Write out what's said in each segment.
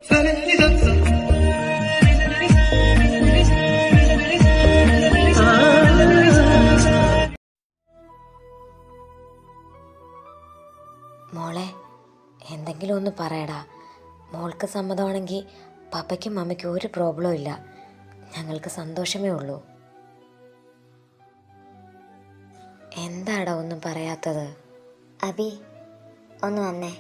മോളെ, എന്തെങ്കിലും ഒന്ന് പറയടാ. മോൾക്ക് സമ്മതമാണെങ്കിൽ പപ്പയ്ക്കും മമ്മയ്ക്കും ഒരു പ്രോബ്ലം ഇല്ല. ഞങ്ങൾക്ക് സന്തോഷമേ ഉള്ളൂ. എന്താടാ ഒന്നും പറയാത്തത്? അബി, ഒന്ന് വന്നേ.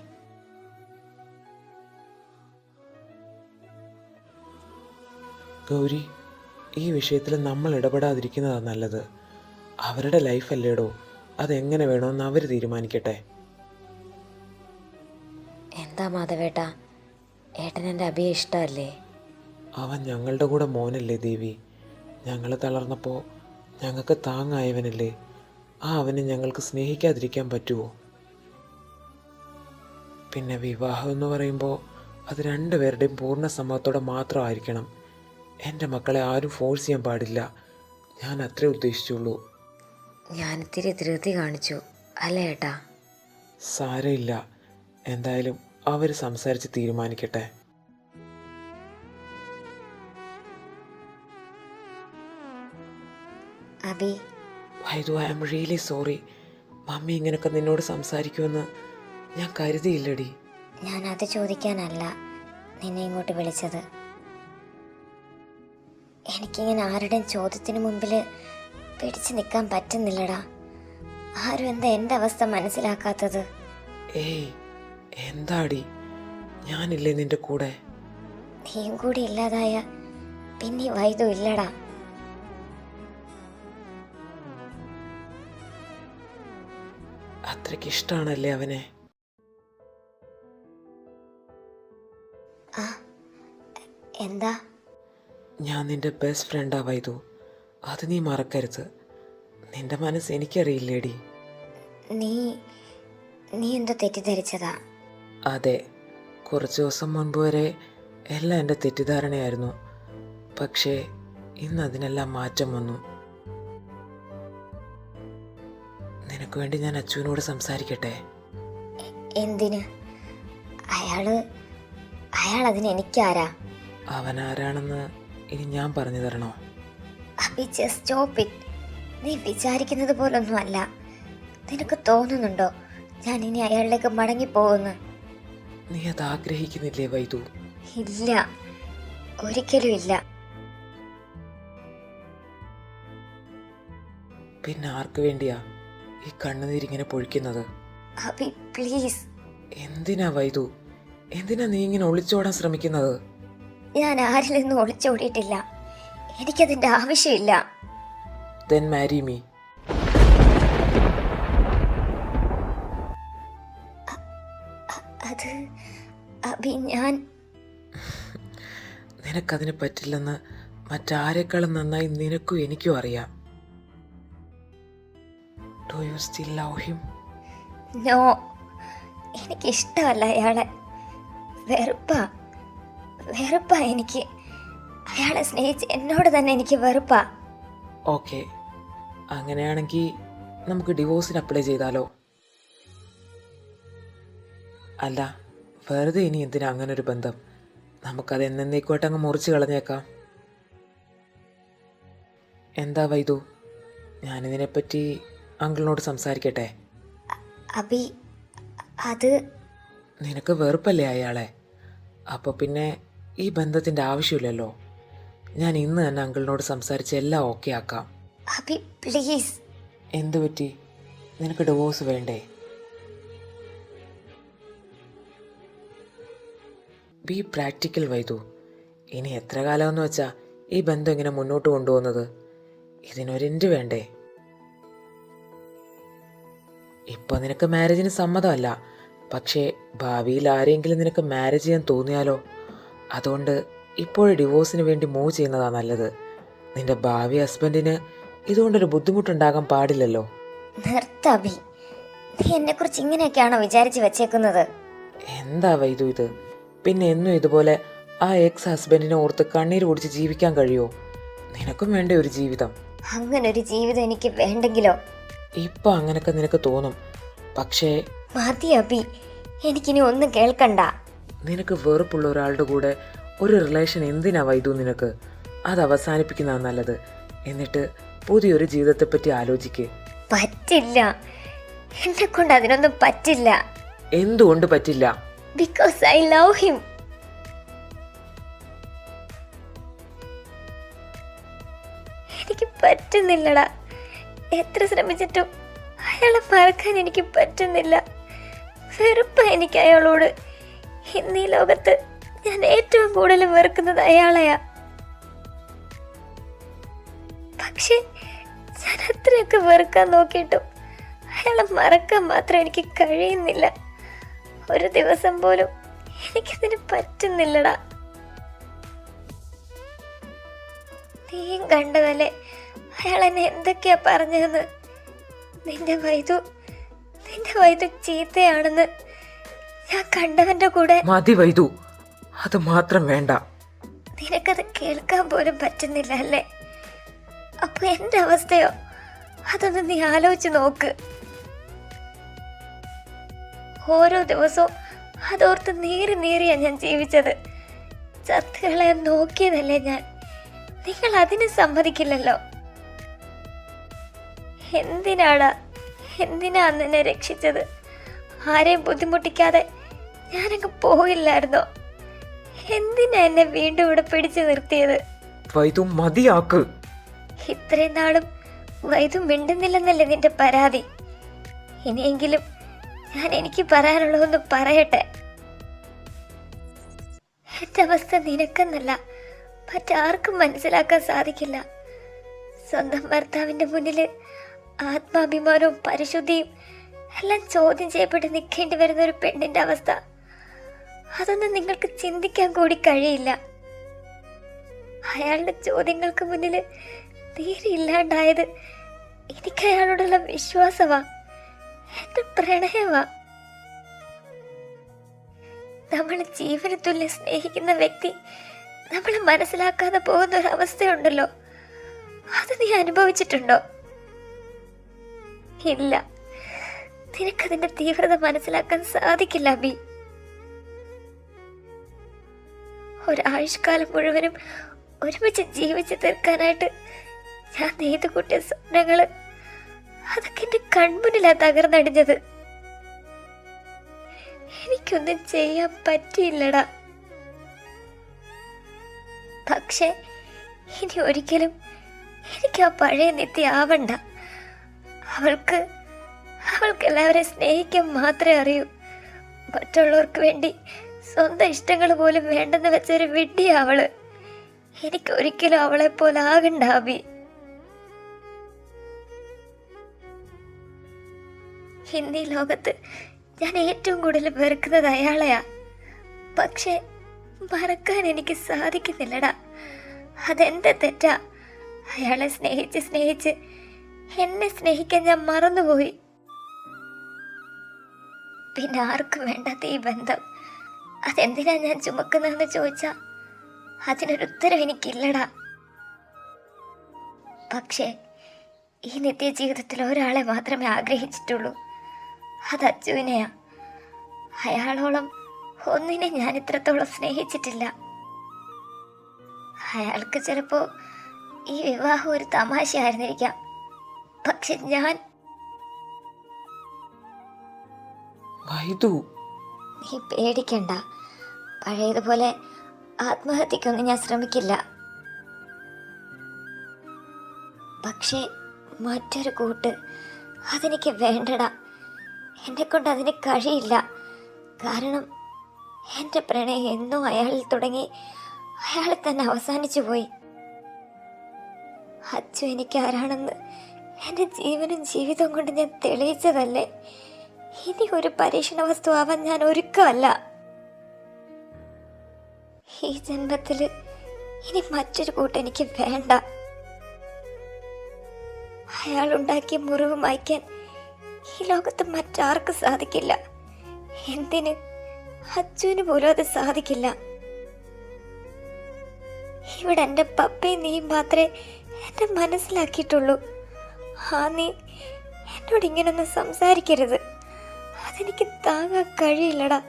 ഗൗരി, ഈ വിഷയത്തിൽ നമ്മൾ ഇടപെടാതിരിക്കുന്നതാണ് നല്ലത്. അവരുടെ ലൈഫല്ലേടോ, അതെങ്ങനെ വേണമെന്ന് അവർ തീരുമാനിക്കട്ടെ. എന്താ മാധവേട്ടാ, ഏട്ടനെൻ്റെ അബിയെ ഇഷ്ടമല്ലേ? അവൻ ഞങ്ങളുടെ കൂടെ മോനല്ലേ ദേവി. ഞങ്ങൾ തളർന്നപ്പോൾ ഞങ്ങൾക്ക് താങ്ങായവനല്ലേ. ആ അവനെ ഞങ്ങൾക്ക് സ്നേഹിക്കാതിരിക്കാൻ പറ്റുമോ? പിന്നെ വിവാഹം എന്ന് പറയുമ്പോൾ അത് രണ്ടുപേരുടെയും പൂർണ്ണ സമ്മതത്തോടെ മാത്രമായിരിക്കണം. എൻ്റെ മക്കളെ ആരും ഫോഴ്സ് ചെയ്യാൻ പാടില്ല. ഞാൻ അത്രേ ഉദ്ദേശിച്ചുള്ളൂ. ഞാനിത്തിരി ധൃതി കാണിച്ചു അല്ലേ ഏട്ടാ? സാരമില്ല, എന്തായാലും അവർ സംസാരിച്ച് തീരുമാനിക്കട്ടെ. Abi, Vaidu, I am really sorry. Mummy ഇങ്ങനെയൊക്കെ നിന്നോട് സംസാരിക്കുമെന്ന് ഞാൻ കരുതിയില്ലടി. ഞാനത് ചോദിക്കാനല്ല നിന്നെ ഇങ്ങോട്ട് വിളിച്ചത്. എനിക്കിങ്ങനെ ആരുടെയും ചോദ്യത്തിന് മുമ്പിൽ പിടിച്ചു നിൽക്കാൻ പറ്റുന്നില്ലടാ. ആരും എന്താ എൻ്റെ അവസ്ഥ മനസ്സിലാക്കാത്തത്? ഏയ്, എന്താടി, ഞാനില്ലേ നിന്റെ കൂടെ? നീയും കൂടി ഇല്ലാതായ പിന്നെ വൈദു ഇല്ലടാ. അത്രയ്ക്ക് ഇഷ്ടമാണല്ലേ അവനെ? എന്താ? ഞാൻ നിന്റെ ബെസ്റ്റ് ഫ്രണ്ടാ വൈദു, അത് നീ മറക്കരുത്. നിന്റെ മനസ്സ് എനിക്കറിയില്ലേടി. നീ എന്താ തെറ്റിദ്ധരിച്ചതാ? അതെ, കുറച്ച് ദിവസം മുൻപ് വരെ എല്ലാം എൻ്റെ തെറ്റിദ്ധാരണയായിരുന്നു. പക്ഷേ ഇന്ന് അതിനെല്ലാം മാറ്റം വന്നു. നിനക്ക് വേണ്ടി ഞാൻ അച്ചുവിനോട് സംസാരിക്കട്ടെ? എന്തിന്? അയാൾ അതിന് എനിക്കാരാ? അവനാരാണെന്ന് ഇനി ഞാൻ പറഞ്ഞു തരണോ? Abhi, just stop it. നീ വിചാരിക്കുന്നത് പോലൊന്നും അല്ല. നിനക്ക് തോന്നുന്നുണ്ടോ ഞാൻ ഇനി അയാളിലേക്ക് മടങ്ങിപ്പോകുന്നു? നീ അത് ആഗ്രഹിക്കുന്നില്ലേ വൈദു? ഇല്ല, ഒരിക്കലും ഇല്ല. പിന്നെ ആർക്ക് വേണ്ടിയാ ഈ കണ്ണുനീരിങ്ങനെ പൊഴിക്കുന്നത്? അബി, പ്ലീസ്. എന്തിനാ വൈദു, എന്തിനാ നീ ഇങ്ങനെ ഒളിച്ചോടാൻ ശ്രമിക്കുന്നത്? ഞാൻ ആരിൽ നിന്നും ഒളിച്ചോടിയിട്ടില്ല. എനിക്കതിൻ്റെ ആവശ്യമില്ല. Then marry me. അത് അബി, ഞാൻ നിനക്കതിന് പറ്റില്ലെന്ന് മറ്റാരെക്കാളും നന്നായി നിനക്കും എനിക്കും അറിയാം. Do you still love him? No, എനിക്കിഷ്ടമല്ല അയാളെ. വെറുപ്പാ എനിക്ക്. അയാളെ സ്നേഹിച്ച് എന്നോട് തന്നെ എനിക്ക് വെറുപ്പാ. ഓക്കെ, അങ്ങനെയാണെങ്കിൽ നമുക്ക് ഡിവോഴ്സിന് അപ്ലൈ ചെയ്താലോ? അല്ല, വെറുതെ ഇനി എന്തിനാ അങ്ങനൊരു ബന്ധം? നമുക്കത് എന്നേക്കുമായിട്ട് അങ്ങ് മുറിച്ച് കളഞ്ഞേക്കാം. എന്താ വൈദു, ഞാനിതിനെപ്പറ്റി അങ്കിളിനോട് സംസാരിക്കട്ടെ? അബി, അത് നിനക്ക് വെറുപ്പല്ലേ അയാളെ? അപ്പോൾ പിന്നെ ഈ ബന്ധത്തിൻ്റെ ആവശ്യമില്ലല്ലോ. ഞാൻ ഇന്ന് തന്നെ അങ്കിളിനോട് സംസാരിച്ച് എല്ലാം ഓക്കെ ആക്കാം. അബി, പ്ലീസ്. എന്തു പറ്റി? നിനക്ക് ഡിവോഴ്സ് വേണ്ടേ? Be practical Vaidu. ഇനി എത്ര കാലമെന്ന് വെച്ചാൽ ഈ ബന്ധം ഇങ്ങനെ മുന്നോട്ട് കൊണ്ടുപോകുന്നത്? ഇതിനൊരു എൻഡ് വേണ്ടേ? ഇപ്പോൾ നിനക്ക് മാരേജിന് സമ്മതമല്ല, പക്ഷേ ഭാവിയിൽ ആരെങ്കിലും നിനക്ക് മാരേജ് ചെയ്യാൻ തോന്നിയാലോ? അതുകൊണ്ട് ഇപ്പോഴും ഡിവോഴ്സിന് വേണ്ടി മൂവ് ചെയ്യുന്നതാണ് നല്ലത്. നിന്റെ ഭാവി ഹസ്ബൻഡിന് ഇതുകൊണ്ടൊരു ബുദ്ധിമുട്ടുണ്ടാകാൻ പാടില്ലല്ലോ. നിർത്തബി, നീ എന്നെക്കുറിച്ച് ഇങ്ങനെയൊക്കെയാണോ വിചാരിച്ച് വെച്ചേക്കുന്നത്? എന്താ വൈദു ഇത്? പിന്നെ എന്നും ഇതുപോലെ ആ എക്സ് ഹസ്ബൻഡിനെ ഓർത്ത് കണ്ണീര് കുടിച്ച് ജീവിക്കാൻ കഴിയുമോ? നിനക്കും വേണ്ടേ ഒരു ജീവിതം? അങ്ങനൊരു ജീവിതം എനിക്ക് വേണ്ടെങ്കിലോ? ഇപ്പൊ അങ്ങനൊക്കെ നിനക്ക് തോന്നും, പക്ഷേ മതി അബി, എനിക്കിനി ഒന്നും കേൾക്കണ്ട. നിനക്ക് വെറുപ്പുള്ള ഒരാളുടെ കൂടെ ഒരു റിലേഷൻ എന്തിനാ വൈദു നിനക്ക്? അത് അവസാനിപ്പിക്കുന്നതാണ് നല്ലത്. എന്നിട്ട് പുതിയൊരു ജീവിതത്തെപ്പറ്റി ആലോചിക്ക്. പറ്റില്ല, എന്നെ കൊണ്ട് അതിനൊന്നും പറ്റില്ല. എന്തുകൊണ്ട് പറ്റില്ല? Because I love him. എനിക്ക് പറ്റുന്നില്ലടാ. എത്ര ശ്രമിച്ചിട്ടും അയാളെ മറക്കാൻ എനിക്ക് പറ്റുന്നില്ല. വെറുപ്പ എനിക്ക് അയാളോട്. ഇന്നീ ലോകത്ത് ഞാൻ ഏറ്റവും കൂടുതൽ വെറുക്കുന്നത് അയാളെയാ. പക്ഷെ ഞാൻ അത്രയൊക്കെ വെറുക്കാൻ നോക്കിയിട്ടും അയാളെ മറക്കാൻ മാത്രം എനിക്ക് കഴിയുന്നില്ല. ഒരു ദിവസം പോലും എനിക്കതിന് പറ്റുന്നില്ലടാ. നീയും കണ്ടതല്ലേ അയാൾ എന്നെ എന്തൊക്കെയാ പറഞ്ഞതെന്ന്. നിന്റെ വൈദു ചീത്തയാണെന്ന് ഞാൻ കണ്ടവന്റെ കൂടെ. മതി വൈദു, അത് മാത്രം വേണ്ട. നിനക്കത് കേൾക്കാൻ പോലും പറ്റുന്നില്ല അല്ലേ? അപ്പൊ എന്റെ അവസ്ഥയോ? അതൊന്ന് നീ ആലോചിച്ച് നോക്ക്. ഓരോ ദിവസവും അതോർത്ത് നീറിയാ ഞാൻ ജീവിച്ചത്. ചത്തുകളെ നോക്കിയതല്ലേ ഞാൻ. നിങ്ങൾ അതിന് സമ്മതിക്കില്ലല്ലോ. എന്തിനാ അന്ന് എന്നെ രക്ഷിച്ചത്? ആരെയും ബുദ്ധിമുട്ടിക്കാതെ ഞാനങ്ങ് പോയില്ലായിരുന്നോ? എന്തിനാ എന്നെ വീണ്ടും ഇവിടെ പിടിച്ചു നിർത്തിയത്? വൈദു മതിയാക്ക്. ഇത്രയും നാളും വൈദു മിണ്ടുന്നില്ലെന്നല്ലേ നിന്റെ പരാതി? ഇനിയെങ്കിലും ഞാൻ എനിക്ക് പറയാനുള്ളതൊന്ന് പറയട്ടെ. എന്റെ അവസ്ഥ നിനക്കെന്നല്ല മറ്റാർക്കും മനസ്സിലാക്കാൻ സാധിക്കില്ല. സ്വന്തം ഭർത്താവിന്റെ മുന്നിൽ ആത്മാഭിമാനവും പരിശുദ്ധിയും എല്ലാം ചോദ്യം ചെയ്യപ്പെട്ട് നിൽക്കേണ്ടി വരുന്ന ഒരു പെണ്ണിന്റെ അവസ്ഥ, അതൊന്നും നിങ്ങൾക്ക് ചിന്തിക്കാൻ കൂടി കഴിയില്ല. അയാളുടെ ചോദ്യങ്ങൾക്ക് മുന്നിൽ തീരെ ഇല്ലാണ്ടായത് എനിക്ക് അയാളോടുള്ള വിശ്വാസമാ, എന്റെ പ്രണയമാ. നമ്മൾ ജീവന തുല്യം സ്നേഹിക്കുന്ന വ്യക്തി നമ്മളെ മനസ്സിലാക്കാതെ പോകുന്ന ഒരു അവസ്ഥയുണ്ടല്ലോ, അത് നീ അനുഭവിച്ചിട്ടുണ്ടോ? ഇല്ല, നിനക്കതിന്റെ തീവ്രത മനസ്സിലാക്കാൻ സാധിക്കില്ല അബി. ഒരാഴ്ചക്കാലം മുഴുവനും ഒരുമിച്ച് ജീവിച്ച് തീർക്കാനായിട്ട് ഞാൻ നെയ്തു കൂട്ടിയ സ്വപ്നങ്ങള്, അതൊക്കെ എന്റെ കൺമുന്നിലാ തകർന്നടിഞ്ഞത്. എനിക്കൊന്നും ചെയ്യാൻ പറ്റിയില്ലടാ. പക്ഷെ ഇനി ഒരിക്കലും എനിക്ക് ആ പഴയ നിത്യ ആവണ്ട. അവൾക്ക് എല്ലാവരെയും സ്നേഹിക്കാൻ മാത്രമേ അറിയൂ. മറ്റുള്ളവർക്ക് വേണ്ടി സ്വന്തം ഇഷ്ടങ്ങൾ പോലും വേണ്ടെന്ന് വെച്ചൊരു വിഡ്ഢിയാ അവള്. എനിക്ക് ഒരിക്കലും അവളെ പോലെ ആകണ്ട അബി. ഇന്നീ ലോകത്ത് ഞാൻ ഏറ്റവും കൂടുതൽ വെറുക്കുന്നത് അയാളെയാ. പക്ഷെ മറക്കാൻ എനിക്ക് സാധിക്കുന്നില്ലടാ. അതെന്റെ തെറ്റാ. അയാളെ സ്നേഹിച്ച് എന്നെ സ്നേഹിക്കാൻ ഞാൻ മറന്നുപോയി. പിന്നെ ആർക്കും വേണ്ടാത്ത ഈ ബന്ധം അതെന്തിനാ ഞാൻ ചുമക്കുന്നതെന്ന് ചോദിച്ചാ അതിനൊരു ഉത്തരം എനിക്കില്ലടാ. പക്ഷേ ഈ നിത്യ ജീവിതത്തിൽ ഒരാളെ മാത്രമേ ആഗ്രഹിച്ചിട്ടുള്ളൂ, അത് അച്ചുവിനെയാ. അയാളോളം ഒന്നിനെ ഞാൻ ഇത്രത്തോളം സ്നേഹിച്ചിട്ടില്ല. അയാൾക്ക് ചിലപ്പോ ഈ വിവാഹം ഒരു തമാശയായിരുന്നിരിക്കാം. പക്ഷെ ഞാൻ നീ പേടിക്കണ്ട. പഴയതുപോലെ ആത്മഹത്യക്കൊന്നും ഞാൻ ശ്രമിക്കില്ല. പക്ഷേ മറ്റൊരു കൂട്ട് അതെനിക്ക് വേണ്ടടാ. എന്നെ കൊണ്ട് അതിന് കഴിയില്ല. കാരണം എൻ്റെ പ്രണയം എന്നോ അയാളിൽ തുടങ്ങി അയാളിൽ തന്നെ അവസാനിച്ചു പോയി. അച്ചു എനിക്ക് ആരാണെന്ന് എൻ്റെ ജീവനും ജീവിതവും കൊണ്ട് ഞാൻ തെളിയിച്ചതല്ലേ. ഇനി ഒരു പരീക്ഷണ വസ്തു ആവാൻ ഞാൻ ഒരുക്കമല്ല. ഈ ജന്മത്തിൽ ഇനി മറ്റൊരു കൂട്ട് എനിക്ക് വേണ്ട. അയാളുണ്ടാക്കിയ മുറിവ് മായ്ക്കാൻ ഈ ലോകത്ത് മറ്റാർക്കും സാധിക്കില്ല. എന്തിന് അച്ചുവിന് പോലും അത് സാധിക്കില്ല. ഇവിടെ എൻ്റെ പപ്പയും നീയും മാത്രമേ എന്നെ മനസ്സിലാക്കിയിട്ടുള്ളൂ. ആ നീ എന്നോട് ഇങ്ങനൊന്നും സംസാരിക്കരുത്. അതെനിക്ക് താങ്ങാൻ കഴിയില്ലടാ.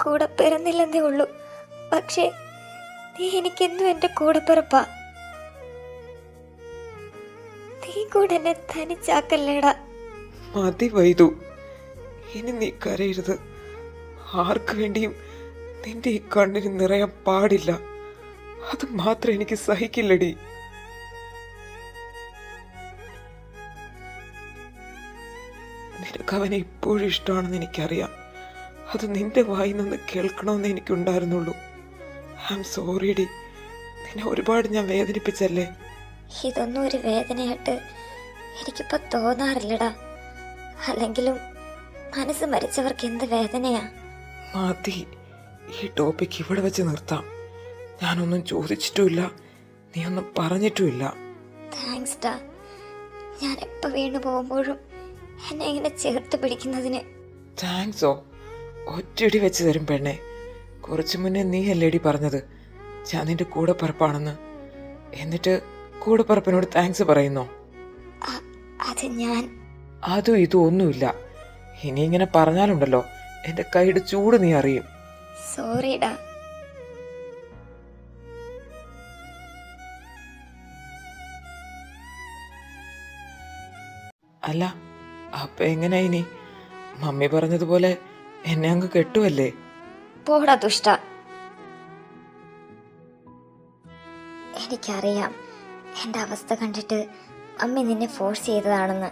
കൂടെ പിറന്നില്ലെന്നേ ഉള്ളൂ. പക്ഷേ നീ എനിക്കെന്നും എൻ്റെ കൂടെ പിറപ്പാ. നീ കൂടെ എന്നെ തനിച്ചാക്കല്ലേടാ. മതി വൈതു, ഇനി നീ കരയരുത്. ആർക്കു വേണ്ടിയും നിന്റെ ഈ കണ്ണിന് നിറയാൻ പാടില്ല. അത് മാത്രം എനിക്ക് സഹിക്കില്ലടി. നിനക്ക് അവനെ ഇപ്പോഴും ഇഷ്ടമാണെന്ന് എനിക്കറിയാം. അത് നിന്റെ വായിൽ നിന്ന് കേൾക്കണമെന്ന് എനിക്കുണ്ടായിരുന്നുള്ളൂ. ഐ ആം സോറി ഡി. നിന്നെ ഒരുപാട് ഞാൻ വേദനിപ്പിച്ചല്ലേ? ഇതൊന്നും ഒരു വേദനയായിട്ട് എനിക്കിപ്പോ തോന്നാറില്ലടാ. അല്ലെങ്കിലും മനസ്സ് മരിച്ചവർക്ക് എന്ത് വേദനയാ. മതി, ഈ ടോപ്പിക് ഇവിടെ വെച്ച് നിർത്താം. ഞാനൊന്നും ചോദിച്ചിട്ടുമില്ല, നീ ഒന്നും പറഞ്ഞിട്ടുമില്ല. താങ്ക്സ് ഡാ. ഞാൻ എപ്പോ വീണു പോകുമ്പോഴും എന്നെ ഇങ്ങനെ ചേർത്ത് പിടിക്കുന്നതിന്. താങ്ക്സോ? ഒറ്റയടി വെച്ച് തരും പെണ്ണെ. കുറച്ചു മുന്നേ നീ അല്ലേടി പറഞ്ഞത് ഞാൻ നിന്റെ കൂടെ പറപ്പാണെന്ന്. എന്നിട്ട് കൂടെ പറപ്പിനോട് താങ്ക്സ് പറയുന്നോ? അത് ഞാൻ അതും ഇതും ഒന്നുമില്ല. ഇനി ഇങ്ങനെ പറഞ്ഞാലുണ്ടല്ലോ എന്റെ കൈയുടെ ചൂട് നീ അറിയും. സോറിടാ. അല്ല, അപ്പൊ എങ്ങനെയാ ഇനി? മമ്മി പറഞ്ഞതുപോലെ എന്നെ അങ്ങ് കെട്ടുവല്ലേ? പോടാ ദുഷ്ട. എനിക്കറിയാം എൻ്റെ അവസ്ഥ കണ്ടിട്ട് മമ്മി നിന്നെ ഫോഴ്സ് ചെയ്തതാണെന്ന്.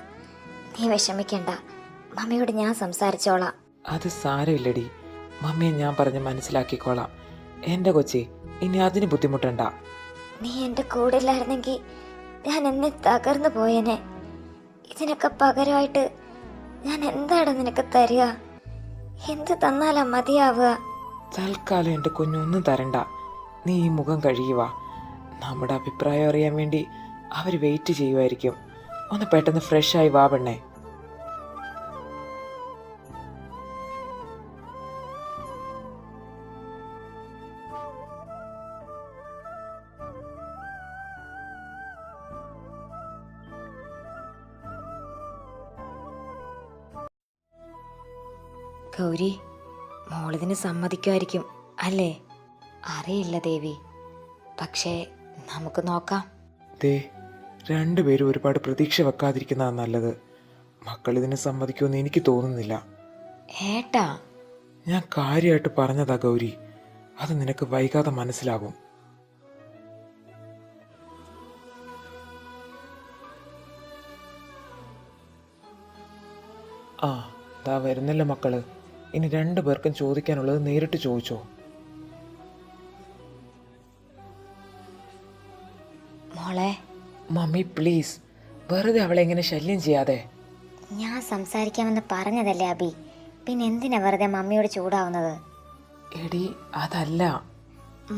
നീ വിഷമിക്കണ്ട, മമ്മിയോട് ഞാൻ സംസാരിച്ചോളാം. അത് സാരമില്ലടി, മമ്മിയെ ഞാൻ പറഞ്ഞ് മനസ്സിലാക്കിക്കോളാം. എന്റെ കൊച്ചി, ഇനി അതിന് ബുദ്ധിമുട്ടണ്ട. നീ എൻ്റെ കൂടെ ഇല്ലായിരുന്നെങ്കിൽ ഞാൻ എന്നെ തകർന്നു പോയേനെ. ഇതിനൊക്കെ പകരമായിട്ട് ഞാൻ എന്താണ് നിനക്ക് തരിക? എന്ത് തന്നാലാ മതിയാവുക? തൽക്കാലം എന്റെ കുഞ്ഞൊന്നും തരണ്ട. നീ ഈ മുഖം കഴുകുക. നമ്മുടെ അഭിപ്രായം അറിയാൻ വേണ്ടി അവര് വെയിറ്റ് ചെയ്യുമായിരിക്കും. ഒന്ന് പെട്ടെന്ന് ഫ്രഷ് ആയി വാ പെണ്ണേ. ഗൗരി, മോളിതിന് സമ്മതിക്കുമായിരിക്കും അല്ലേ? അറിയില്ല ദേവി, പക്ഷേ നമുക്ക് നോക്കാം. ദേ, രണ്ടുപേരും ഒരുപാട് പ്രതീക്ഷ വെക്കാതിരിക്കുന്നതാണ് നല്ലത്. മക്കൾ ഇതിന് സമ്മതിക്കുമെന്ന് എനിക്ക് തോന്നുന്നില്ല. ഏട്ടാ, ഞാൻ കാര്യമായിട്ട് പറഞ്ഞതാ ഗൗരി. അത് നിനക്ക് വൈകാതെ മനസ്സിലാകും. ആ, ദാ വരുന്നില്ല മക്കള്. ഇനി രണ്ടു പേർക്കും ചോദിക്കാനുള്ളത് നേരിട്ട് ചോദിച്ചോ. മോളെ. മമ്മി പ്ലീസ്, വെറുതെ അവളെ ഇങ്ങനെ ശല്യം ചെയ്യാതെ. ഞാൻ സംസാരിക്കാമെന്ന് പറഞ്ഞതല്ലേ അബി, പിന്നെ എന്തിനാ വെറുതെ മമ്മിയോട് ചൂടാവുന്നത്? എടി, അതല്ല.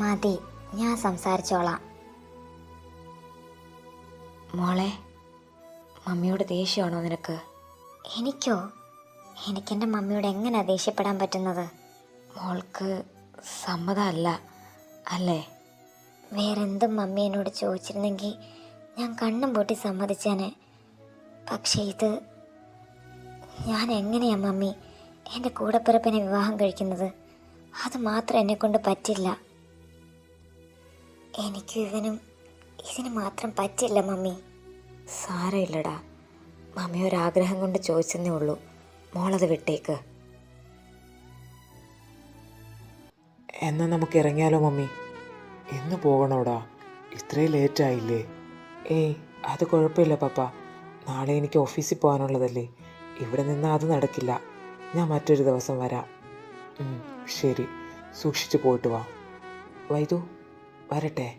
മതി, ഞാൻ സംസാരിച്ചോളാം. മോളെ, മമ്മിയോട് ദേഷ്യമാണോ നിനക്ക്? എനിക്കോ? എനിക്കെൻ്റെ മമ്മിയോട് എങ്ങനെയാ ദേഷ്യപ്പെടാൻ പറ്റുന്നത്? മോൾക്ക് സമ്മതമല്ല അല്ലേ? വേറെന്തും മമ്മി എന്നോട് ചോദിച്ചിരുന്നെങ്കിൽ ഞാൻ കണ്ണും പൂട്ടി സമ്മതിച്ചേനെ. പക്ഷേ ഇത് ഞാൻ എങ്ങനെയാ മമ്മി എൻ്റെ കൂടപ്പിറപ്പിനെ വിവാഹം കഴിക്കുന്നത്? അത് മാത്രം എന്നെക്കൊണ്ട് പറ്റില്ല. എനിക്കും ഇവനും ഇതിന് മാത്രം പറ്റില്ല മമ്മി. സാരമില്ലടാ, മമ്മി ഒരാഗ്രഹം കൊണ്ട് ചോദിച്ചെന്നേ ഉള്ളൂ. മോളത് വിട്ടേക്ക്. എന്നാ നമുക്ക് ഇറങ്ങിയാലോ മമ്മി? ഇന്ന് പോകണോടാ? ഇത്രയും ലേറ്റായില്ലേ? ഏയ്, അത് കുഴപ്പമില്ല പപ്പ. നാളെ എനിക്ക് ഓഫീസിൽ പോകാനുള്ളതല്ലേ. ഇവിടെ നിന്നാൽ അത് നടക്കില്ല. ഞാൻ മറ്റൊരു ദിവസം വരാം. ശരി, സൂക്ഷിച്ച് പോയിട്ട് വാ. വൈദു, വരട്ടെ.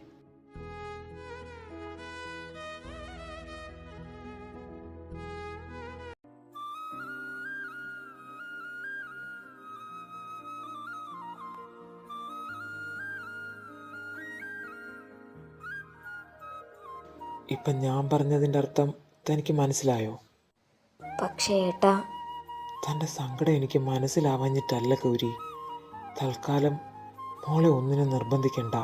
ഇപ്പം ഞാൻ പറഞ്ഞതിൻ്റെ അർത്ഥം തനിക്ക് മനസ്സിലായോ? പക്ഷേ ഏട്ടാ, തൻ്റെ സങ്കടം എനിക്ക് മനസ്സിലാവാഞ്ഞിട്ടല്ല ഗൗരി. തൽക്കാലം മോളെ ഒന്നിനും നിർബന്ധിക്കണ്ട.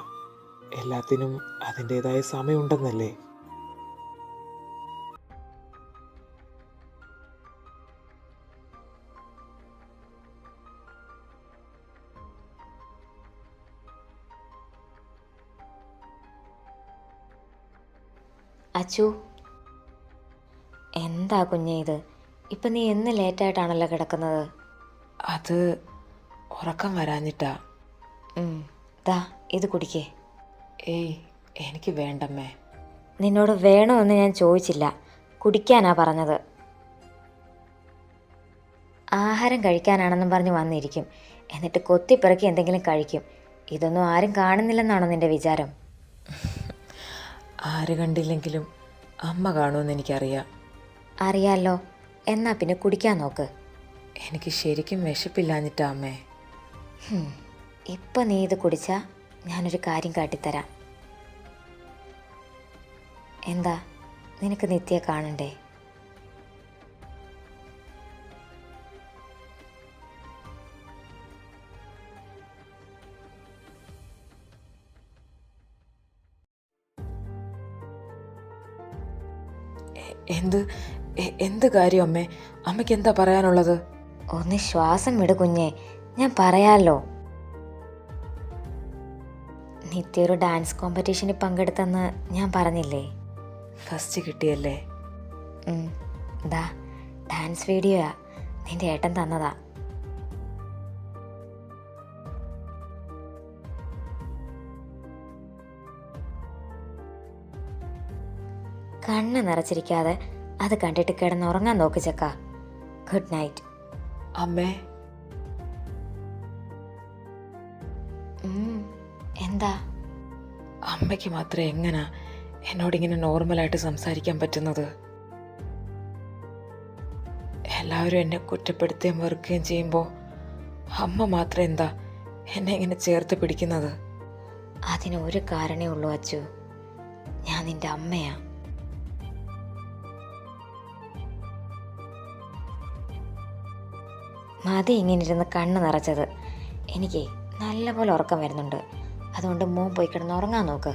എല്ലാത്തിനും അതിൻ്റെതായ സമയമുണ്ടെന്നല്ലേ. അച്ചു, എന്താ കുഞ്ഞേ ഇത്? ഇപ്പം നീ എന്ന് ലേറ്റായിട്ടാണല്ലോ കിടക്കുന്നത്? അത് ഉറക്കം വരാഞ്ഞിട്ടാ. ദാ ഇത് കുടിക്കേ. ഏയ്, എനിക്ക് വേണ്ടമ്മേ. നിന്നോട് വേണമെന്ന് ഞാൻ ചോദിച്ചില്ല, കുടിക്കാനാ പറഞ്ഞത്. ആഹാരം കഴിക്കാനാണെന്നും പറഞ്ഞ് വന്നിരിക്കും, എന്നിട്ട് കൊത്തിപ്പിറക്കി എന്തെങ്കിലും കഴിക്കും. ഇതൊന്നും ആരും കാണുന്നില്ലെന്നാണോ നിന്റെ വിചാരം? ആര് കണ്ടില്ലെങ്കിലും അമ്മ കാണുമെന്ന് എനിക്കറിയാം. അറിയാലോ, എന്നാ പിന്നെ കുടിക്കാൻ നോക്ക്. എനിക്ക് ശരിക്കും വിശപ്പില്ലാഞ്ഞിട്ടാ അമ്മേ. ഇപ്പം നീ ഇത് കുടിച്ചാൽ ഞാനൊരു കാര്യം കാട്ടിത്തരാം. എന്താ, നിനക്ക് നിത്യയെ കാണണ്ടേ? എന്ത് കാര്യം അമ്മേ? അമ്മയ്ക്ക് എന്താ പറയാനുള്ളത്? ഒന്ന് ശ്വാസം വിട് കുഞ്ഞേ, ഞാൻ പറയാലോ. നിത്യ ഒരു ഡാൻസ് കോമ്പറ്റീഷനിൽ പങ്കെടുത്തെന്ന് ഞാൻ പറഞ്ഞില്ലേ? ഫസ്റ്റ് കിട്ടിയല്ലേ? ദാ ഡാൻസ് വീഡിയോയാ, നിന്റെ ഏട്ടൻ തന്നതാ. കണ്ണ് നിറച്ചിരിക്കാതെ അത് കണ്ടിട്ട് കിടന്നുറങ്ങാൻ നോക്ക് ചക്ക. Good night. അമ്മേ. എന്താ? അമ്മയ്ക്ക് മാത്രം എങ്ങനാ എന്നോടിങ്ങനെ നോർമലായിട്ട് സംസാരിക്കാൻ പറ്റുന്നത്? എല്ലാവരും എന്നെ കുറ്റപ്പെടുത്തുകയും വെറുക്കുകയും ചെയ്യുമ്പോൾ അമ്മ മാത്രം എന്താ എന്നെ ഇങ്ങനെ ചേർത്ത് പിടിക്കുന്നത്? അതിന് ഒരു കാരണേ ഉള്ളൂ അച്ചു, ഞാൻ നിന്റെ അമ്മയാ. മതി ഇങ്ങനെ ഇരുന്ന് കണ്ണ് നിറച്ചത്. എനിക്ക് നല്ലപോലെ ഉറക്കം വരുന്നുണ്ട്, അതുകൊണ്ട് മോൻ പോയി കിടന്ന് ഉറങ്ങാൻ നോക്ക്.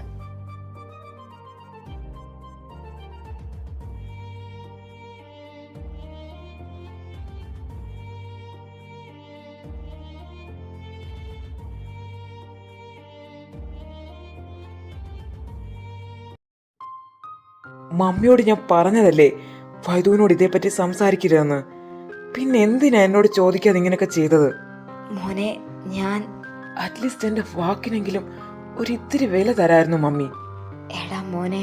മമ്മിയോട് ഞാൻ പറഞ്ഞതല്ലേ വൈദുവിനോട് ഇതേപ്പറ്റി സംസാരിക്കരുതെന്ന്. പിന്നെ എന്തിനാ എന്നോട് ചോദിക്കാതെ ഇങ്ങനെയൊക്കെ ചെയ്തത്? മോനെ, ഞാൻ അറ്റ്ലീസ്റ്റ് എന്റെ വാക്കിനെങ്കിലും ഒരിത്തിരി വില തരായിരുന്നു മമ്മി. എടാ മോനെ,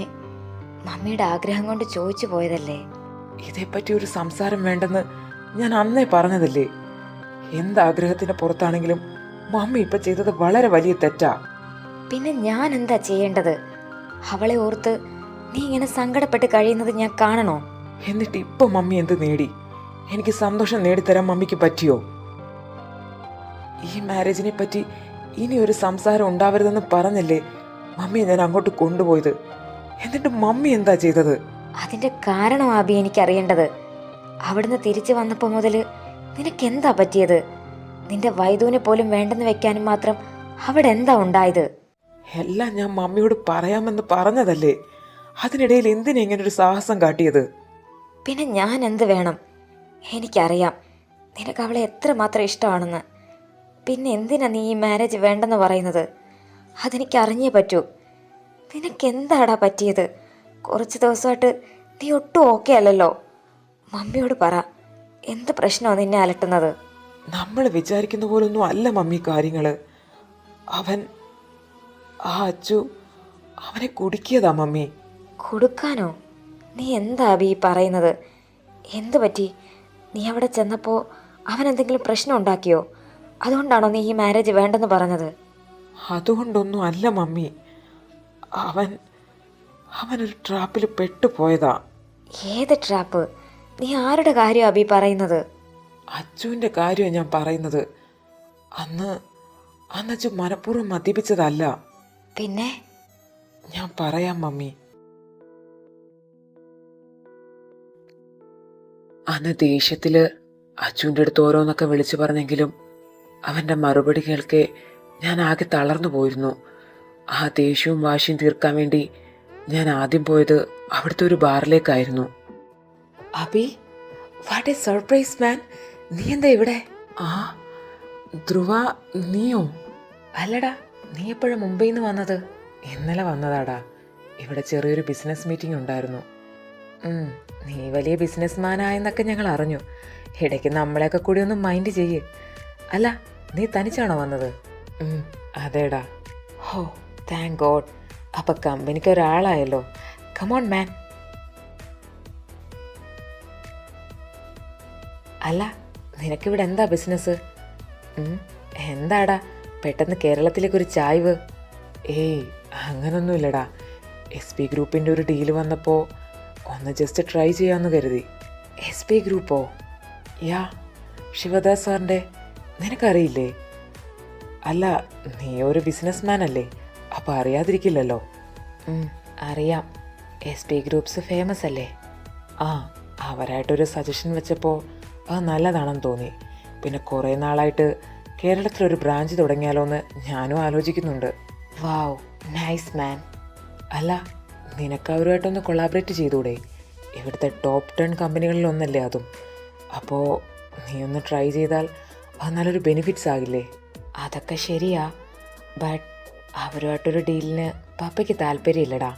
മമ്മിയുടെ ആഗ്രഹം കൊണ്ട് ചോദിച്ചു പോയതല്ലേ. ഇതേപ്പറ്റി ഒരു സംസാരം വേണ്ടെന്ന് ഞാൻ അന്നേ പറഞ്ഞതല്ലേ. എന്താഗ്രഹത്തിന്റെ പുറത്താണെങ്കിലും മമ്മി ഇപ്പൊ ചെയ്തത് വളരെ വലിയ തെറ്റാ. പിന്നെ ഞാൻ എന്താ ചെയ്യേണ്ടത്? അവളെ ഓർത്ത് നീ ഇങ്ങനെ സങ്കടപ്പെട്ട് കഴിയുന്നത് ഞാൻ കാണണോ? എന്നിട്ട് ഇപ്പൊ മമ്മി എന്ത് നേടി? എനിക്ക് സന്തോഷം നേടിത്തരാൻ മമ്മിക്ക് പറ്റിയോ? ഈ മാരേജിനെ പറ്റി ഇനി ഒരു സംസാരം ഉണ്ടാവരുതെന്ന് പറഞ്ഞല്ലേ മമ്മിയെ ഞാൻ അങ്ങോട്ട് കൊണ്ടുപോയത്. എന്നിട്ട് മമ്മി എന്താ ചെയ്തത്? അതിന്റെ കാരണം ആബി എനിക്കറിയേണ്ടത്. അവിടുന്ന് തിരിച്ചു വന്നപ്പോൾ മുതൽ നിനക്ക് എന്താ പറ്റിയത്? നിന്റെ വൈദുവിനെ പോലും വേണ്ടെന്ന് വെക്കാനും മാത്രം അവിടെ എന്താ ഉണ്ടായത്? എല്ലാം ഞാൻ മമ്മിയോട് പറയാമെന്ന് പറഞ്ഞതല്ലേ. അതിനിടയിൽ എന്തിനാ ഇങ്ങനൊരു സാഹസം കാട്ടിയത്? പിന്നെ ഞാൻ എന്ത് വേണം? എനിക്കറിയാം നിനക്ക് അവളെ എത്രമാത്രം ഇഷ്ടമാണെന്ന്. പിന്നെ എന്തിനാ നീ ഈ മാരേജ് വേണ്ടെന്ന് പറയുന്നത്? അതെനിക്ക് അറിഞ്ഞേ പറ്റൂ. നിനക്ക് എന്താടാ പറ്റിയത്? കുറച്ച് ദിവസമായിട്ട് നീ ഒട്ടും ഓക്കെ അല്ലല്ലോ. മമ്മിയോട് പറ, എന്ത് പ്രശ്നമാണ് നിന്നെ അലട്ടുന്നത്? നമ്മൾ വിചാരിക്കുന്ന പോലൊന്നും അല്ല മമ്മി കാര്യങ്ങള്. ആ അച്ചു അവനെ കുടുക്കിയതാ മമ്മി. കൊടുക്കാനോ? നീ എന്താ ഈ പറയുന്നത്? എന്തു പറ്റി? നീ അവിടെ ചെന്നപ്പോൾ അവൻ എന്തെങ്കിലും പ്രശ്നം ഉണ്ടാക്കിയോ? അതുകൊണ്ടാണോ നീ ഈ മാരേജ് വേണ്ടെന്ന് പറഞ്ഞത്? അതുകൊണ്ടൊന്നും അല്ല മമ്മി. അവനൊരു ട്രാപ്പിൽ പെട്ടുപോയതാ. ഏത് ട്രാപ്പ്? നീ ആരുടെ കാര്യം അബി പറയുന്നത്? അച്ചുവിന്റെ കാര്യമാണ് ഞാൻ പറയുന്നത്. അന്ന് അച്ചു മനഃപൂർവ്വം മദ്യപിച്ചതല്ല. പിന്നെ? ഞാൻ പറയാം മമ്മി. അന്ന് ദേഷ്യത്തില് അച്ചുവിൻ്റെ അടുത്ത് ഓരോന്നൊക്കെ വിളിച്ചു പറഞ്ഞെങ്കിലും അവൻ്റെ മറുപടി കേൾക്കെ ഞാൻ ആകെ തളർന്നു പോയിരുന്നു. ആ ദേഷ്യവും വാശിയും തീർക്കാൻ വേണ്ടി ഞാൻ ആദ്യം പോയത് അവിടുത്തെ ഒരു ബാറിലേക്കായിരുന്നു. അബി, വാട്ട് എ സർപ്രൈസ് മാൻ! നീ എന്താ ഇവിടെ? ആ ധ്രുവ, നീയോ? അല്ലടാ, നീ എപ്പോഴാ മുംബൈയിൽ നിന്ന് വന്നത്? ഇന്നലെ വന്നതാടാ. ഇവിടെ ചെറിയൊരു ബിസിനസ് മീറ്റിംഗ് ഉണ്ടായിരുന്നു. നീ വലിയ ബിസിനസ്മാനായെന്നൊക്കെ ഞങ്ങൾ അറിഞ്ഞു. ഇടയ്ക്ക് നമ്മളെയൊക്കെ കൂടി ഒന്ന് മൈൻഡ് ചെയ്യ്. അല്ല, നീ തനിച്ചാണോ വന്നത്? അതേടാ. ഹോ, താങ്ക് ഗോഡ്. അപ്പം കമ്പനിക്ക് ഒരാളായല്ലോ. കമോൺ മാൻ. അല്ല, നിനക്കിവിടെ എന്താ ബിസിനസ്? എന്താടാ പെട്ടെന്ന് കേരളത്തിലേക്കൊരു ചായ്വ്? ഏയ്, അങ്ങനൊന്നുമില്ലടാ. SP ഗ്രൂപ്പിൻ്റെ ഒരു ഡീല് വന്നപ്പോൾ ഒന്ന് ജസ്റ്റ് ട്രൈ ചെയ്യാമെന്ന് കരുതി. SP ഗ്രൂപ്പോ? യാ, ശിവദാസ് സാറിൻ്റെ. നിനക്കറിയില്ലേ? അല്ല, നീ ഒരു ബിസിനസ്മാൻ അല്ലേ, അപ്പോൾ അറിയാതിരിക്കില്ലല്ലോ. അറിയാം. SP ഗ്രൂപ്പ്സ് ഫേമസ് അല്ലേ? അവരായിട്ടൊരു സജഷൻ വെച്ചപ്പോൾ അത് നല്ലതാണെന്ന് തോന്നി. പിന്നെ കുറേ നാളായിട്ട് കേരളത്തിലൊരു ബ്രാഞ്ച് തുടങ്ങിയാലോ എന്ന് ഞാനും ആലോചിക്കുന്നുണ്ട്. വാവ്, നൈസ് മാൻ. അല്ല, നിനക്ക് അവരുമായിട്ടൊന്ന് കൊളാബറേറ്റ് ചെയ്തൂടെ? ഇവിടുത്തെ ടോപ്പ് 10 കമ്പനികളിലൊന്നല്ലേ അതും. അപ്പോൾ നീ ഒന്ന് ട്രൈ ചെയ്താൽ അത് നല്ലൊരു ബെനിഫിറ്റ്സ് ആകില്ലേ? അതൊക്കെ ശരിയാ, ബട്ട് അവരുമായിട്ടൊരു ഡീലിന് പപ്പയ്ക്ക് താല്പര്യമില്ലടാ.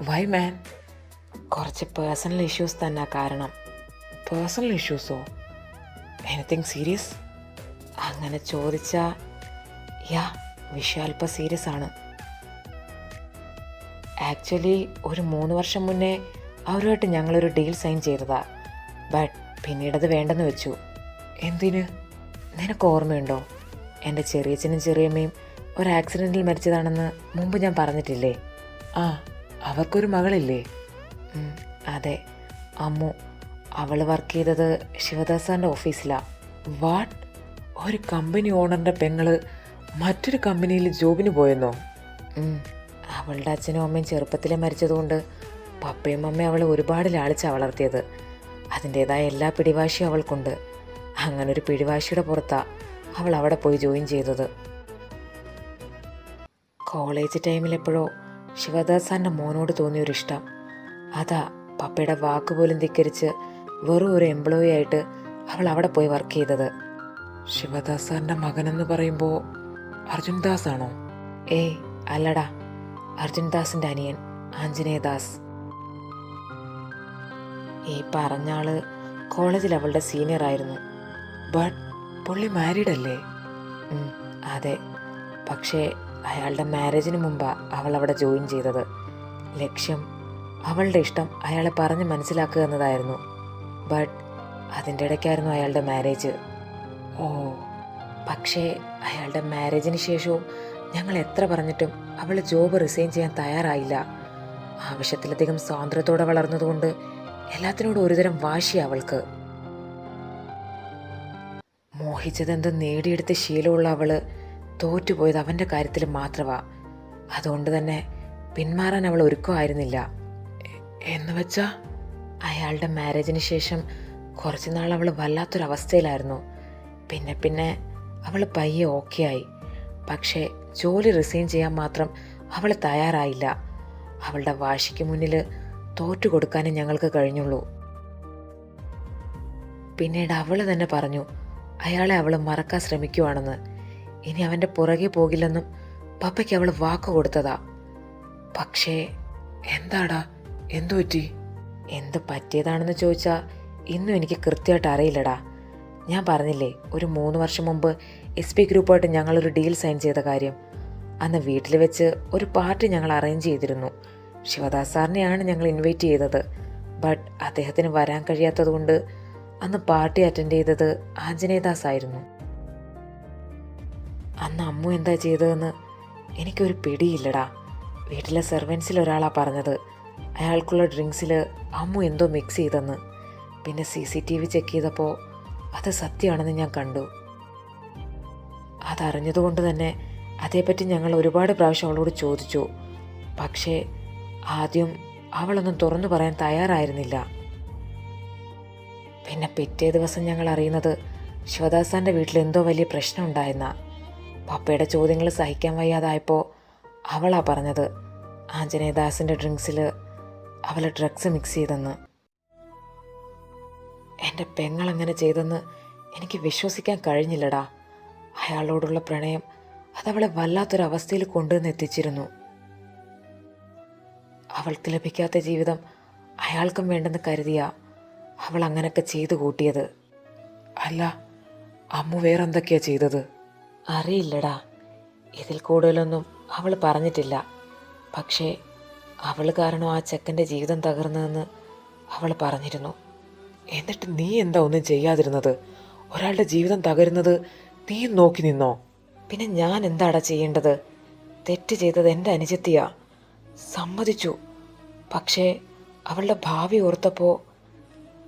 വൈ മാൻ? കുറച്ച് പേഴ്സണൽ ഇഷ്യൂസ് തന്നെ കാരണം. പേഴ്സണൽ ഇഷ്യൂസോ? Anything serious? അങ്ങനെ ചോദിച്ചാ യാ, വിഷയം അല്പം സീരിയസ് ആണ്. ആക്ച്വലി ഒരു 3 വർഷം മുന്നേ അവരുമായിട്ട് ഞങ്ങളൊരു ഡീൽ സൈൻ ചെയ്തതാ. ബട്ട് പിന്നീടത് വേണ്ടെന്ന് വെച്ചു. എന്തിന്? നിനക്ക് ഓർമ്മയുണ്ടോ? എൻ്റെ ചെറിയച്ഛനും ചെറിയമ്മയും ഒരു ആക്സിഡൻറ്റിൽ മരിച്ചതാണെന്ന് മുമ്പ് ഞാൻ പറഞ്ഞിട്ടില്ലേ? അവർക്കൊരു മകളില്ലേ? അതെ, അമ്മു. അവൾ വർക്ക് ചെയ്തത് ശിവദാസ് സാറിൻ്റെ ഓഫീസിലാണ്. വാട്ട്? ഒരു കമ്പനി ഓണറിൻ്റെ പെങ്ങള് മറ്റൊരു കമ്പനിയിൽ ജോബിന് പോയെന്നോ? അവളുടെ അച്ഛനും അമ്മയും ചെറുപ്പത്തിലെ മരിച്ചതുകൊണ്ട് പപ്പയും അമ്മയും അവളെ ഒരുപാട് ലാളിച്ചാണ് വളർത്തിയത്. അതിൻ്റേതായ എല്ലാ പിടിവാശിയും അവൾക്കുണ്ട്. അങ്ങനൊരു പിടിവാശിയുടെ പുറത്താണ് അവൾ അവിടെ പോയി ജോയിൻ ചെയ്തത്. കോളേജ് ടൈമിലെപ്പോഴോ ശിവദാസ് സാറിൻ്റെ മോനോട് തോന്നിയൊരിഷ്ടം. അതാ പപ്പയുടെ വാക്കുപോലും ധിക്കരിച്ച് വെറും ഒരു എംപ്ലോയി ആയിട്ട് അവൾ അവിടെ പോയി വർക്ക് ചെയ്തത്. ശിവദാസ് സാറിൻ്റെ മകനെന്ന് പറയുമ്പോൾ അർജുൻ ദാസ് ആണോ? ഏയ് അല്ലടാ, അർജുൻ ദാസിൻ്റെ അനിയൻ ആഞ്ജനേയദാസ്. ഈ പറഞ്ഞ ആള് കോളേജിൽ അവളുടെ സീനിയർ ആയിരുന്നു. ബട്ട് പുള്ളി മാരീഡ് അല്ലേ? അതെ, പക്ഷേ അയാളുടെ മാരേജിന് മുമ്പാണ് അവൾ അവിടെ ജോയിൻ ചെയ്തത്. ലക്ഷ്യം അവളുടെ ഇഷ്ടം അയാളെ പറഞ്ഞ് മനസ്സിലാക്കുക എന്നതായിരുന്നു. ബട്ട് അതിൻ്റെ ഇടയ്ക്കായിരുന്നു അയാളുടെ മാരേജ്. ഓ, പക്ഷേ അയാളുടെ മാരേജിന് ശേഷവും ഞങ്ങൾ എത്ര പറഞ്ഞിട്ടും അവൾ ജോബ് റിസൈൻ ചെയ്യാൻ തയ്യാറായില്ല. ആവശ്യത്തിലധികം സ്വാതന്ത്ര്യത്തോടെ വളർന്നതുകൊണ്ട് എല്ലാത്തിനോടും ഒരുതരം വാശി അവൾക്ക്. മോഹിച്ചതെന്ത് നേടിയെടുത്ത ശീലമുള്ള അവള് തോറ്റുപോയത് അവൻ്റെ കാര്യത്തിൽ മാത്രമാണ്. അതുകൊണ്ട് തന്നെ പിന്മാറാൻ അവൾ ഒരുക്കമായിരുന്നില്ല. എന്ന് വെച്ചാ അയാളുടെ മാരേജിന് ശേഷം കുറച്ച് നാൾ അവൾ വല്ലാത്തൊരവസ്ഥയിലായിരുന്നു. പിന്നെ അവൾ പയ്യെ ഓക്കെ ആയി. പക്ഷേ ജോലി റിസൈൻ ചെയ്യാൻ മാത്രം അവൾ തയ്യാറായില്ല. അവളുടെ വാശിക്ക് മുന്നിൽ തോറ്റു കൊടുക്കാനേ ഞങ്ങൾക്ക് കഴിഞ്ഞുള്ളൂ. പിന്നീട് അവൾ തന്നെ പറഞ്ഞു അയാളെ അവൾ മറക്കാൻ ശ്രമിക്കുവാണെന്ന്. ഇനി അവൻ്റെ പുറകെ പോകില്ലെന്നും പപ്പയ്ക്ക് അവൾ വാക്ക് കൊടുത്തതാ. പക്ഷേ എന്താടാ, എന്തു പറ്റി? എന്ത് പറ്റിയതാണെന്ന് ചോദിച്ചാൽ ഇന്നും എനിക്ക് കൃത്യമായിട്ട് അറിയില്ലടാ. ഞാൻ പറഞ്ഞില്ലേ, ഒരു 3 വർഷം മുമ്പ് SP ഗ്രൂപ്പായിട്ട് ഞങ്ങളൊരു ഡീൽ സൈൻ ചെയ്ത കാര്യം. അന്ന് വീട്ടിൽ വെച്ച് ഒരു പാർട്ടി ഞങ്ങൾ അറേഞ്ച് ചെയ്തിരുന്നു. ശിവദാസ് സാറിനെയാണ് ഞങ്ങൾ ഇൻവൈറ്റ് ചെയ്തത്. ബട്ട് അദ്ദേഹത്തിന് വരാൻ കഴിയാത്തതുകൊണ്ട് അന്ന് പാർട്ടി അറ്റൻഡ് ചെയ്തത് ആഞ്ജനേയദാസ് ആയിരുന്നു. അന്ന് അമ്മു എന്താ ചെയ്തതെന്ന് എനിക്കൊരു പിടിയില്ലടാ. വീട്ടിലെ സെർവൻസിൽ ഒരാളാണ് പറഞ്ഞത് അയാൾക്കുള്ള ഡ്രിങ്ക്സിൽ അമ്മു എന്തോ മിക്സ് ചെയ്തെന്ന്. പിന്നെ CCTV ചെക്ക് ചെയ്തപ്പോൾ അത് സത്യമാണെന്ന് ഞാൻ കണ്ടു. അതറിഞ്ഞതുകൊണ്ട് തന്നെ അതേപ്പറ്റി ഞങ്ങൾ ഒരുപാട് പ്രാവശ്യം അവളോട് ചോദിച്ചു. പക്ഷേ ആദ്യം അവളൊന്നും തുറന്നു പറയാൻ തയ്യാറായിരുന്നില്ല. പിന്നെ പിറ്റേ ദിവസം ഞങ്ങൾ അറിയുന്നത് ശിവദാസ് സാറിൻ്റെ വീട്ടിൽ എന്തോ വലിയ പ്രശ്നം ഉണ്ടായെന്ന. പപ്പയുടെ ചോദ്യങ്ങൾ സഹിക്കാൻ വയ്യാതായപ്പോൾ അവളാ പറഞ്ഞത് ആഞ്ജനേയദാസിൻ്റെ ഡ്രിങ്ക്സിൽ അവൾ ഡ്രഗ്സ് മിക്സ് ചെയ്തെന്ന്. എൻ്റെ പെങ്ങളങ്ങനെ ചെയ്തെന്ന് എനിക്ക് വിശ്വസിക്കാൻ കഴിഞ്ഞില്ലടാ. അയാളോടുള്ള പ്രണയം അതവളെ വല്ലാത്തൊരവസ്ഥയിൽ കൊണ്ടുവന്ന് എത്തിച്ചിരുന്നു. അവൾക്ക് ലഭിക്കാത്ത ജീവിതം അയാൾക്കും വേണ്ടെന്ന് കരുതിയ അവൾ അങ്ങനെയൊക്കെ ചെയ്തു കൂട്ടിയത്. അല്ല, അമ്മു വേറെന്തൊക്കെയാ ചെയ്തത്? അറിയില്ലടാ, ഇതിൽ കൂടുതലൊന്നും അവൾ പറഞ്ഞിട്ടില്ല. പക്ഷേ അവൾ കാരണം ആ ചെക്കൻ്റെ ജീവിതം തകർന്നതെന്ന് അവൾ പറഞ്ഞിരുന്നു. എന്നിട്ട് നീ എന്താ ഒന്നും ചെയ്യാതിരുന്നത്? ഒരാളുടെ ജീവിതം തകരുന്നത് നീ നോക്കി നിന്നോ? പിന്നെ ഞാൻ എന്താടാ ചെയ്യേണ്ടത്? തെറ്റ് ചെയ്തത് എൻ്റെ അനുജത്തിയാ, സമ്മതിച്ചു. പക്ഷേ അവളുടെ ഭാവി ഓർത്തപ്പോൾ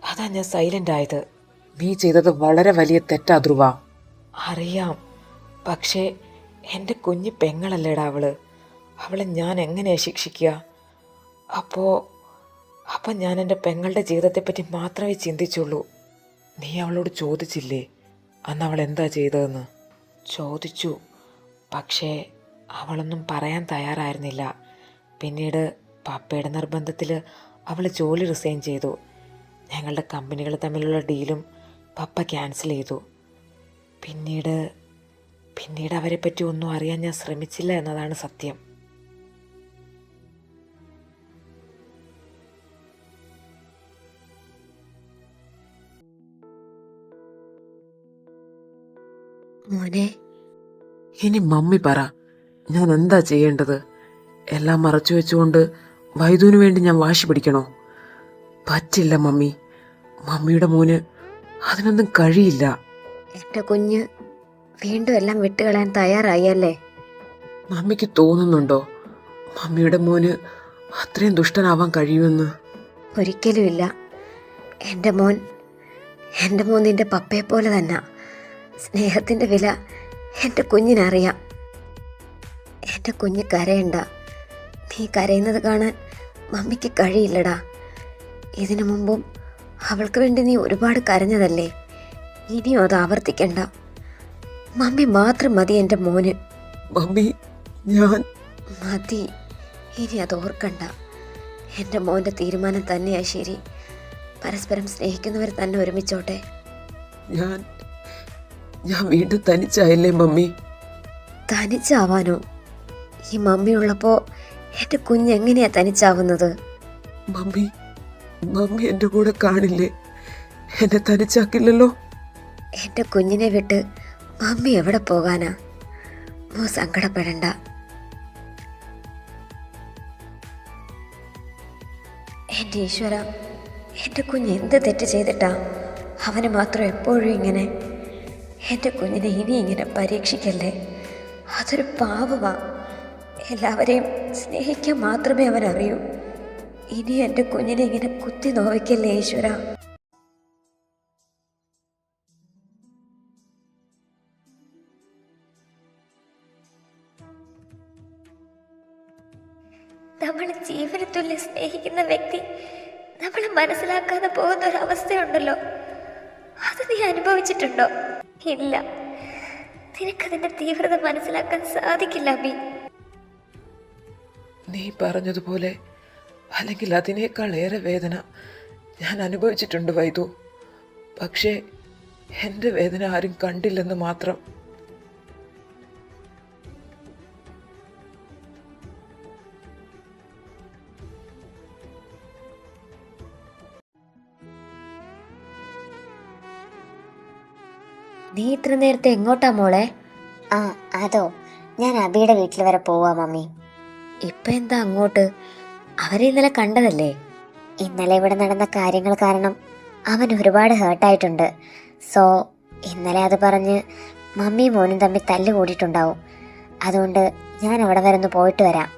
അതാ ഞാൻ സൈലൻ്റ് ആയത്. നീ ചെയ്തത് വളരെ വലിയ തെറ്റാ ധ്രുവ. അറിയാം, പക്ഷേ എൻ്റെ കുഞ്ഞ് പെങ്ങളല്ലേടാ അവളെ ഞാൻ എങ്ങനെയാ ശിക്ഷിക്കുക? അപ്പോൾ ഞാൻ എൻ്റെ പെങ്ങളുടെ ജീവിതത്തെപ്പറ്റി മാത്രമേ ചിന്തിച്ചുള്ളൂ. നീ അവളോട് ചോദിച്ചില്ലേ അന്ന് അവൾ എന്താ ചെയ്തതെന്ന്? ചോദിച്ചു, പക്ഷേ അവളൊന്നും പറയാൻ തയ്യാറായിരുന്നില്ല. പിന്നീട് പപ്പയുടെ നിർബന്ധത്തിൽ അവൾ ജോലി റിസൈൻ ചെയ്തു. ഞങ്ങളുടെ കമ്പനികൾ തമ്മിലുള്ള ഡീലും പപ്പ ക്യാൻസൽ ചെയ്തു. പിന്നീട് അവരെപ്പറ്റി ഒന്നും അറിയാൻ ഞാൻ ശ്രമിച്ചില്ല എന്നതാണ് സത്യം. മോനെ, ഇനി മമ്മി പറ, ഞാൻ എന്താ ചെയ്യേണ്ടത്? എല്ലാം മറച്ചു വെച്ചുകൊണ്ട് വൈദുവിന് വേണ്ടി ഞാൻ വാശി പിടിക്കണോ? പറ്റില്ല മമ്മി. മമ്മിയുടെ മോന് അതിനൊന്നും കഴിയില്ല. എൻ്റെ കുഞ്ഞ് വീണ്ടും എല്ലാം വിട്ടുകളയാൻ തയ്യാറായല്ലേ? മമ്മിക്ക് തോന്നുന്നുണ്ടോ മമ്മിയുടെ മോന് അത്രയും ദുഷ്ടനാവാൻ കഴിയുമെന്ന്? ഒരിക്കലുമില്ല. എൻ്റെ മോൻ നിൻ്റെ പപ്പയെ പോലെ തന്നെ. സ്നേഹത്തിൻ്റെ വില എൻ്റെ കുഞ്ഞിനറിയാം. എൻ്റെ കുഞ്ഞ് കരയണ്ട. നീ കരയുന്നത് കാണാൻ മമ്മിക്ക് കഴിയില്ലടാ. ഇതിനു മുമ്പും അവൾക്ക് വേണ്ടി നീ ഒരുപാട് കരഞ്ഞതല്ലേ. ഇനിയും അത് ആവർത്തിക്കണ്ട. മമ്മി മാത്രം മതി എൻ്റെ മോന്. മമ്മി, ഞാൻ മതി. ഇനി അത് ഓർക്കണ്ട. എൻ്റെ മോൻ്റെ തീരുമാനം തന്നെയാ ശരി. പരസ്പരം സ്നേഹിക്കുന്നവർ തന്നെ ഒരുമിച്ചോട്ടെ. ഞാൻ വീണ്ടും തനിച്ചായല്ലേ മമ്മി? തനിച്ചാവാനോ? ഈ മമ്മി ഉള്ളപ്പോൾ എൻ്റെ കുഞ്ഞെങ്ങനെയാ തനിച്ചാവുന്നത്? മമ്മി എൻ്റെ കൂടെ കാണില്ലേ? എന്നെ തനിച്ചാക്കില്ലല്ലോ. എൻ്റെ കുഞ്ഞിനെ വിട്ട് മമ്മി എവിടെ പോകാനാ? മോ സങ്കടപ്പെടണ്ട. എൻ്റെ ഈശ്വര, എൻ്റെ കുഞ്ഞ് എന്ത് തെറ്റ് ചെയ്തിട്ടാ അവന് മാത്രം എപ്പോഴും ഇങ്ങനെ? എൻ്റെ കുഞ്ഞിനെ ഇനി ഇങ്ങനെ പരീക്ഷിക്കല്ലേ. അതൊരു പാവമാ. എല്ലാവരെയും സ്നേഹിക്കാൻ മാത്രമേ അവൻ അറിയൂ. ഇനി എൻ്റെ കുഞ്ഞിനെ ഇങ്ങനെ കുത്തി നോവിക്കല്ലേ ഈശ്വര. നമ്മൾ ജീവന് തുല്യം സ്നേഹിക്കുന്ന വ്യക്തി നമ്മളെ മനസ്സിലാക്കാതെ പോകുന്ന ഒരു അവസ്ഥയുണ്ടല്ലോ, അത് നീ അനുഭവിച്ചിട്ടുണ്ടോ? ഇല്ല, നിനക്കതിൻ്റെ തീവ്രത മനസ്സിലാക്കാൻ സാധിക്കില്ല അബി. നീ പറഞ്ഞതുപോലെ, അല്ലെങ്കിൽ അതിനേക്കാൾ ഏറെ വേദന ഞാൻ അനുഭവിച്ചിട്ടുണ്ട് വൈദു. പക്ഷേ എൻ്റെ വേദന ആരും കണ്ടില്ലെന്ന് മാത്രം. നീ ഇത്ര നേരത്തെ എങ്ങോട്ടാ മോളെ? അതോ, ഞാൻ അബിയുടെ വീട്ടിൽ വരെ പോവാ മമ്മി. ഇപ്പൊ എന്താ അങ്ങോട്ട്? അവരെ ഇന്നലെ കണ്ടതല്ലേ? ഇന്നലെ ഇവിടെ നടന്ന കാര്യങ്ങൾ കാരണം അവൻ ഒരുപാട് ഹേർട്ടായിട്ടുണ്ട്. സോ ഇന്നലെ അത് പറഞ്ഞ് മമ്മിയും മോനും തമ്മിൽ തല്ല് കൂടിയിട്ടുണ്ടാവും. അതുകൊണ്ട് ഞാൻ അവിടെ വരെ ഒന്ന് പോയിട്ട് വരാം.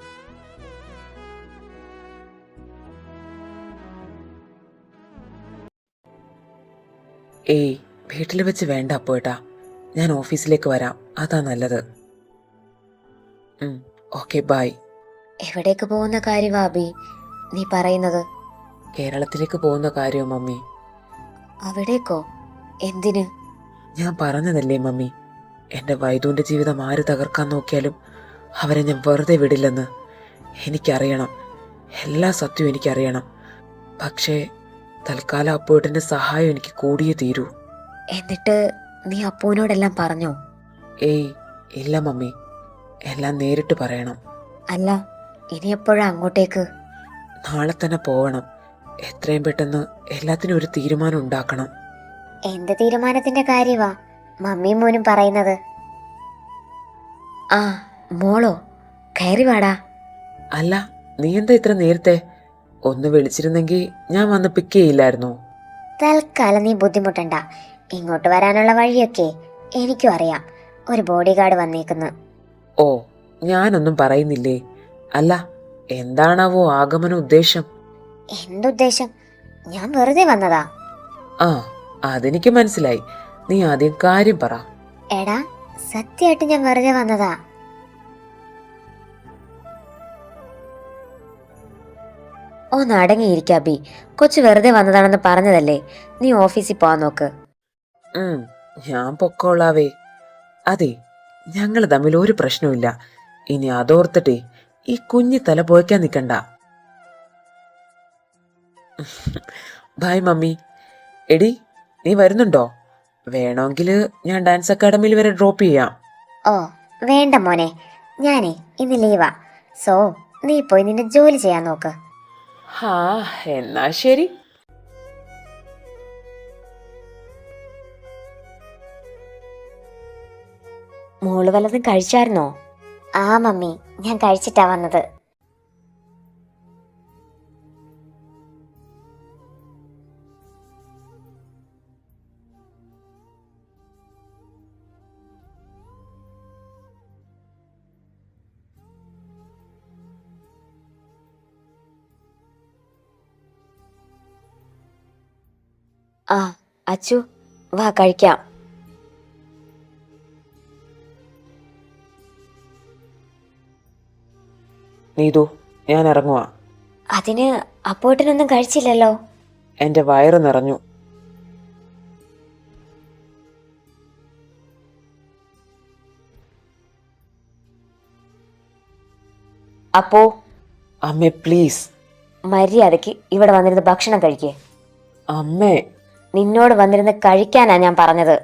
ഏയ്, വീട്ടിൽ വെച്ച് വേണ്ട അപ്പോട്ടാ. ഞാൻ ഓഫീസിലേക്ക് വരാം, അതാ നല്ലത്. Okay, bye. എവിടേക്ക് പോകുന്ന കാര്യമാ അബി നീ പറയുന്നത്? കേരളത്തിലേക്ക് പോകുന്ന കാര്യമോ മമ്മി? അവിടേക്കോ? എന്തിന്? ഞാൻ പറഞ്ഞതല്ലേ മമ്മി, എൻ്റെ വൈദുവിൻ്റെ ജീവിതം ആര് തകർക്കാൻ നോക്കിയാലും അവരെ ഞാൻ വെറുതെ വിടില്ലെന്ന്. എനിക്കറിയണം, എല്ലാ സത്യവും എനിക്കറിയണം. പക്ഷേ തൽക്കാലം അപ്പോട്ടിൻ്റെ സഹായം എനിക്ക് കൂടിയേ തീരൂ. എന്നിട്ട് നീ അപ്പൂനോടെല്ലാം പറഞ്ഞോ? ഏയ് ഇല്ല മമ്മി, എല്ലാം നേരിട്ട് പറയണം. അല്ല, ഇനി എപ്പോഴാ അങ്ങോട്ടേക്ക്? നാളെ തന്നെ പോകണം. എത്രയും പെട്ടെന്ന് എല്ലാത്തിനും ഒരു തീരുമാനം ഉണ്ടാക്കണം. എന്ത് തീരുമാനത്തിന്റെ കാര്യവാ മമ്മിയും മോനും പറയുന്നത്? ആ മോളോ, കയറി വാടാ. അല്ല, നീ എന്താ ഇത്ര നേരത്തെ? ഒന്ന് വിളിച്ചിരുന്നെങ്കിൽ ഞാൻ വന്ന് പിക്ക് ചെയ്യില്ലായിരുന്നോ? തൽക്കാലം നീ ബുദ്ധിമുട്ടണ്ട. ഇങ്ങോട്ട് വരാനുള്ള വഴിയൊക്കെ എനിക്കും അറിയാം. ഒരു ബോഡി ഗാർഡ് വന്നേക്കുന്നു. ഓ, ഞാനൊന്നും പറയുന്നില്ലേ? അല്ല, എന്താണാവോ ആഗമന ഉദ്ദേശം? എന്തുദ്ദേശം? ഞാൻ വെറുതെ വന്നതാ. ആ, അതെനിക്ക് മനസ്സിലായി. നീ ആദ്യം കാര്യം പറ. എടാ, സത്യമായിട്ട് ഞാൻ വെറുതെ വന്നതാ. ഒന്ന് അടങ്ങിയിരിക്ക അബി. കൊച്ചു വെറുതെ വന്നതാണെന്ന് പറഞ്ഞതല്ലേ. നീ ഓഫീസിൽ പോവാൻ നോക്ക്. ഞാൻ പൊക്കോളാവേ. അതെ, ഞങ്ങൾ തമ്മിൽ ഒരു പ്രശ്നവുമില്ല. ഇനി അതോർത്തിട്ടേ ഈ കുഞ്ഞി തല പോയ്ക്കാൻ നിൽക്കണ്ട. Bye mummy. എടി, നീ വരുന്നുണ്ടോ? വേണമെങ്കിൽ ഞാൻ ഡാൻസ് അക്കാഡമിയിൽ വരെ ഡ്രോപ്പ് ചെയ്യാം. ഓ വേണ്ട മോനെ, ഞാനേ ഇന്ന് ലീവാ. സോ നീ പോയി നിന്റെ ജോലി ചെയ്യാൻ നോക്ക്. ആ, എന്നാ ശരി. മോള് വല്ലതും കഴിച്ചായിരുന്നോ? ആ മമ്മി, ഞാൻ കഴിച്ചിട്ടാ വന്നത്. ആ അച്ചു, വാ കഴിക്കാം. നീതു, ഞാൻ ഇറങ്ങുവാ. അതിന് അപ്പോട്ടനൊന്നും കഴിച്ചില്ലല്ലോ. എന്റെ വയറ് നിറഞ്ഞു. അപ്പോ അമ്മേ പ്ലീസ്. മര്യാദയ്ക്ക് ഇവിടെ വന്നിരുന്ന് ഭക്ഷണം കഴിക്കേ. അമ്മേ. നിന്നോട് വന്നിരുന്ന് കഴിക്കാനാ ഞാൻ പറഞ്ഞത്.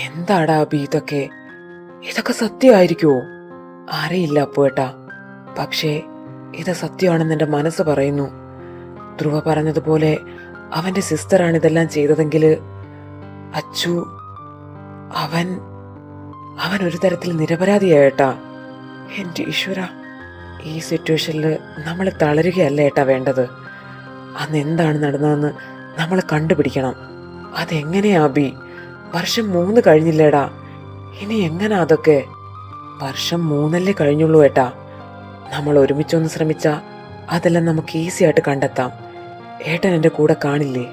എന്താടാ അബി ഇതൊക്കെ? ഇതൊക്കെ സത്യമായിരിക്കുമോ? അറിയില്ല അപ്പുവേട്ടാ. പക്ഷേ ഇത് സത്യമാണെന്ന് എൻ്റെ മനസ്സ് പറയുന്നു. ധ്രുവ പറഞ്ഞതുപോലെ അവൻ്റെ സിസ്റ്ററാണ് ഇതെല്ലാം ചെയ്തതെങ്കിൽ അച്ചു, അവൻ ഒരു തരത്തിൽ നിരപരാധിയായേട്ടാ. എൻ്റെ ഈശ്വര, ഈ സിറ്റുവേഷനിൽ നമ്മൾ തളരുകയല്ല ഏട്ടാ വേണ്ടത്. അന്ന് എന്താണ് നടന്നതെന്ന് നമ്മൾ കണ്ടുപിടിക്കണം. അതെങ്ങനെയാ അബി? വർഷം 3 കഴിഞ്ഞില്ലേടാ. ഇനി എങ്ങനാ അതൊക്കെ? വർഷം 3 കഴിഞ്ഞുള്ളൂ ഏട്ടാ. നമ്മൾ ഒരുമിച്ചൊന്ന് ശ്രമിച്ചാ അതെല്ലാം നമുക്ക് ഈസി ആയിട്ട് കണ്ടെത്താം. ഏട്ടൻ എൻ്റെ കൂടെ കാണില്ലേ?